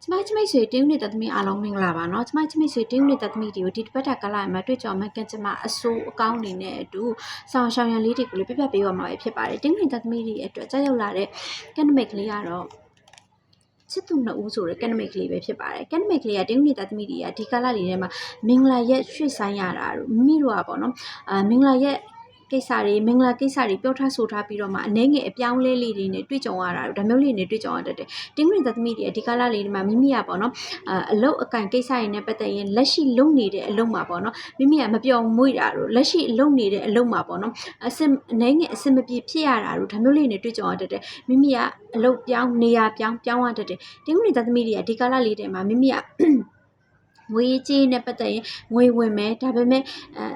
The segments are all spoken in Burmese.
ကျမဆွေတင်းနေတဲ့သမီးအားလုံးမင်္ဂလာပါနော်ကျမဆွေတင်းနေတဲ့သမီးတွေကိုဒီတစ်ပတ်တာကလာမှာတွေ့ကြမှာကကျမအစိုးအကောင်းနေနဲ့အတူဆောင်ရှောင်ရန်လေးတွေကိုလည်းပြပြပေးရမှာဖြစ်ပါတယ်တင်းနေတဲ့သမီးတွေအတွက်ကြောက်ရောက်လာတဲ့ကန်နမိတ်ကလေးကတော့ချစ်သူနှစ်ဦးဆိုတဲ့ကန်နမိတ်ကလေးပဲဖြစ်ပါတယ်ကန်နမိတ်ကလေးကတင်းနေတဲ့သမီးတွေကဒီကာလလေးထဲမှာမင်္ဂလာရက်ရွှေ့ဆိုင်ရတာတို့မိမိတို့ကပေါ့နော်မင်္ဂလာရက်ကိစ္စတွေမင်္ဂလာကိစ္စတွေပြောထားဆိုထားပြီးတော့မှအနေငယ်အပြောင်းလဲလေးတွေနဲ့တွေ့ကြုံရတာဒါမျိုးလေးနဲ့တွေ့ကြုံရတတ်တယ်တင်းဝင်သမီးတွေဒီကာလလေးတွေမှာမိမိကပေါ့နော်အလုတ်အကန့်ကိစ္စတွေနဲ့ပတ်သက်ရင်လက်ရှိလုံနေတဲ့အလုပ်မှာပေါ့နော်မိမိကမပြောင်းမွေ့တာတို့လက်ရှိလုံနေတဲ့အလုပ်မှာပေါ့နော်အနေငယ်အစင်မပြေဖြစ်ရတာတို့ဒါမျိုးလေးနဲ့တွေ့ကြုံရတတ်တယ်မိမိကအလုတ်ပြောင်းနေရပြောင်းရတတ်တယ်တင်းဝင်သမီးတွေကဒီကာလလေးတွေမှာမိမိကငွေကြေးနဲ့ပတ်သက်ရင်ငွေဝင်မယ်ဒါပေမဲ့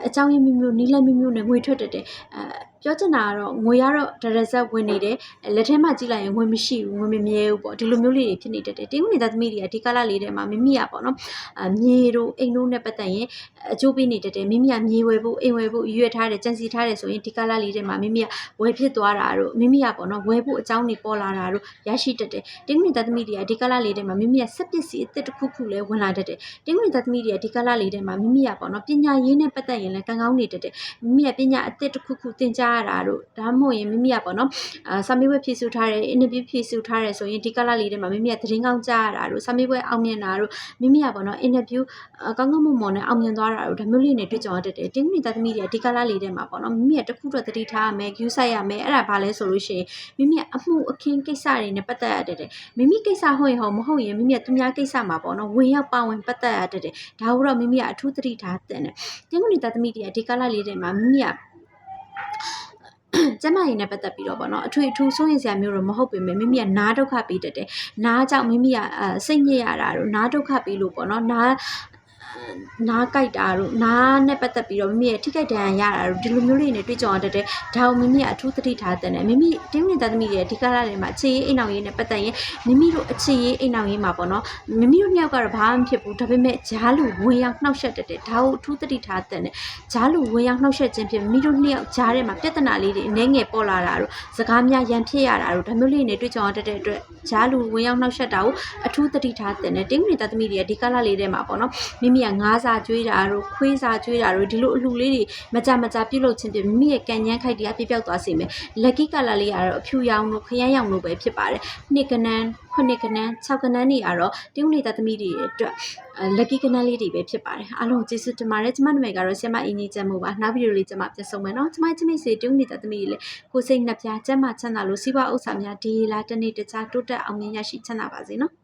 အကြောင်းရင်းမျိုးနီးလန်းမျိုးနဲ့ငွေထွက်တတ်တယ်ပြောချင်တာကတော့ငွေကတော့ဒရဇက်ဝင်နေတယ်လက်ထဲမှာကြည့်လိုက်ရင်ငွေမရှိဘူးငွေမမြဲဘူးပေါ့ဒီလိုမျိုးလေးတွေဖြစ်နေတတ်တယ်တင်းဝင်သားသမီးတွေကဒီကာလလေးထဲမှာမိမိကပေါ့နော်မြေတို့အိမ်တို့နဲ့ပတ်သက်ရင်အကျိုးပေးနေတတ်တယ်မိမိကမြေဝယ်ဖို့အိမ်ဝယ်ဖို့ရွေ့ထားတယ်ကြံစီထားတယ်ဆိုရင်ဒီကာလလေးထဲမှာမိမိကဝယ်ဖြစ်သွားတာတို့မိမိကပေါ့နော်ဝယ်ဖို့အကြောင်းတွေပေါ်လာတာတို့ရရှိတတ်တယ်တင်းဝင်သားသမီးတွေကဒီကာလလေးထဲမှာမိမိကစက်ပစ္စည်းအသစ်တစ်ခုလဲဝင်လာတတ်တယ်တင်းဝင်သားသမီးတွေကဒီကာလလေးထဲမှာမိမိကပေါ့နော်ပညာရေးနဲ့ပတ်သက်ရင်လည်းကောင်းနေတတ်တယ်မိမိကပညာအသစ်တစ်ခုသင်ကြားရတာတို့ဒါမှမဟုတ်ရင်မိမိကပေါ့နော်စာမေးပွဲဖြေဆိုထားတယ်အင်တာဗျူးဖြေဆိုထားတယ်ဆိုရင်ဒီကာလလေးထဲမှာမိမိကသတင်းကောင်းကြားရတာတို့စာမေးပွဲအောင်မြင်တာတို့မိမိကပေါ့နော်အင်တာဗျူးကောင်းမွန်နဲ့အောင်မြင်သွားတာတို့ဒါမျိုးလေးနဲ့တွေ့ကြုံရတတ်တယ်တင်းဝင်သားသမီးတွေဒီကာလလေးထဲမှာပေါ့နော်မိမိကတခုတော့သတိထားရမယ်ဂယူးဆိုင်ရမယ်အဲ့ဒါဘာလဲဆိုလို့ရှိရင်မိမိကအမှုအခင်းကိစ္စတွေနဲ့ပတ်သက်ရတတ်တယ်မိမိကိစ္စဟုတ်ရင်မဟုတ်ရင်မိမိကသူများကိစ္စမှာပေါ့နော်ဝင်ရောက်ပါဝင်ပတ်သက်ရတတ်တယ်ဒါကိုတော့မိမိကအထူးသတိထားတဲ့နဲ့တင်းဝင်သားသမီးတွေဒီကာလလေးထဲမှာမိမိကကျမရင်နဲ့ပတ်သက်ပြီးတော့ပေါ့နော်အထူးစိုးရင်စရာမျိုးတော့မဟုတ်ပေမဲ့မိမိကနားဒုက္ခပေးတတ်တယ်နားကြောင့်မိမိကစိတ်ညစ်ရတာတို့နားဒုက္ခပေးလို့ပေါ့နော်နားကြိုက်တာတို့နားနဲ့ပတ်သက်ပြီးတော့မိမိရဲ့ထိခိုက်ဒဏ်ရာရတာတို့ဒီလိုမျိုးလေးနဲ့တွေ့ကြုံရတတ်တယ်ဒါကိုမိမိကအထူးသတိထားတဲ့နဲ့မိမိတင်းဝင်သားသမီးတွေဒီကာလတွေမှာအခြေရေးအိမ်အောင်ရေးနဲ့ပတ်သက်ရင်မိမိတို့အခြေရေးအိမ်အောင်ရေးမှာပေါ့နော်မိမိတို့နှစ်ယောက်ကတော့ဘာမှမဖြစ်ဘူးဒါပေမဲ့ဂျားလူဝင်ရောက်နှောက်ယှက်တတ်တယ်ဒါကိုအထူးသတိထားတဲ့နဲ့ဂျားလူဝင်ရောက်နှောက်ယှက်ခြင်းဖြင့်မိမိတို့နှစ်ယောက်ဂျားထဲမှာပြဿနာလေးတွေအနေငယ်ပေါ်လာတာတို့စကားများရန်ဖြစ်ရတာတို့ဒါမျိုးလေးနဲ့တွေ့ကြုံရတတ်တဲ့အတွက်ဂျားလူဝင်ရောက်နှောက်ယှက်တာကိုအထူးသတိထားတဲ့နဲ့တင်းဝင်သားသမီးတွေဒီကာလလေးထဲမှာပေါ့နော်မိမိကငါးစာကျွေးတာတို့ခွေးစာကျွေးတာတို့ဒီလိုအလှူလေးတွေမကြပြုလုပ်ခြင်းဖြင့်မိမိရဲ့ကံဉန်းခိုက်တရားပြပြောက်သွားစေမယ်။ lucky color လေးကတော့အဖြူရောင်တို့ခရမ်းရောင်တို့ပဲဖြစ်ပါတယ်။နှစ်ကနန်း9ကနန်း6ကနန်းတွေကတော့တင်းဝင်သားသမီးတွေအတွက် lucky ကနန်းလေးတွေပဲဖြစ်ပါတယ်။အားလုံးကျေးဇူးတင်ပါတယ်။ကျမနာမည်ကတော့ဆရာမအင်းကြီးကျမ်းမို့ပါ။နောက်ဗီဒီယိုလေးကျမပြန်ဆုံးမယ်နော်။ကျမစေတင်းဝင်သားသမီးတွေလည်းကိုစိတ်နှပြကျမ်းမာချမ်းသာလို့စီးပွားဥစ္စာများဒီလာတနေ့တခြားတိုးတက်အောင်မြင်ရရှိချမ်းသာပါစေနော်။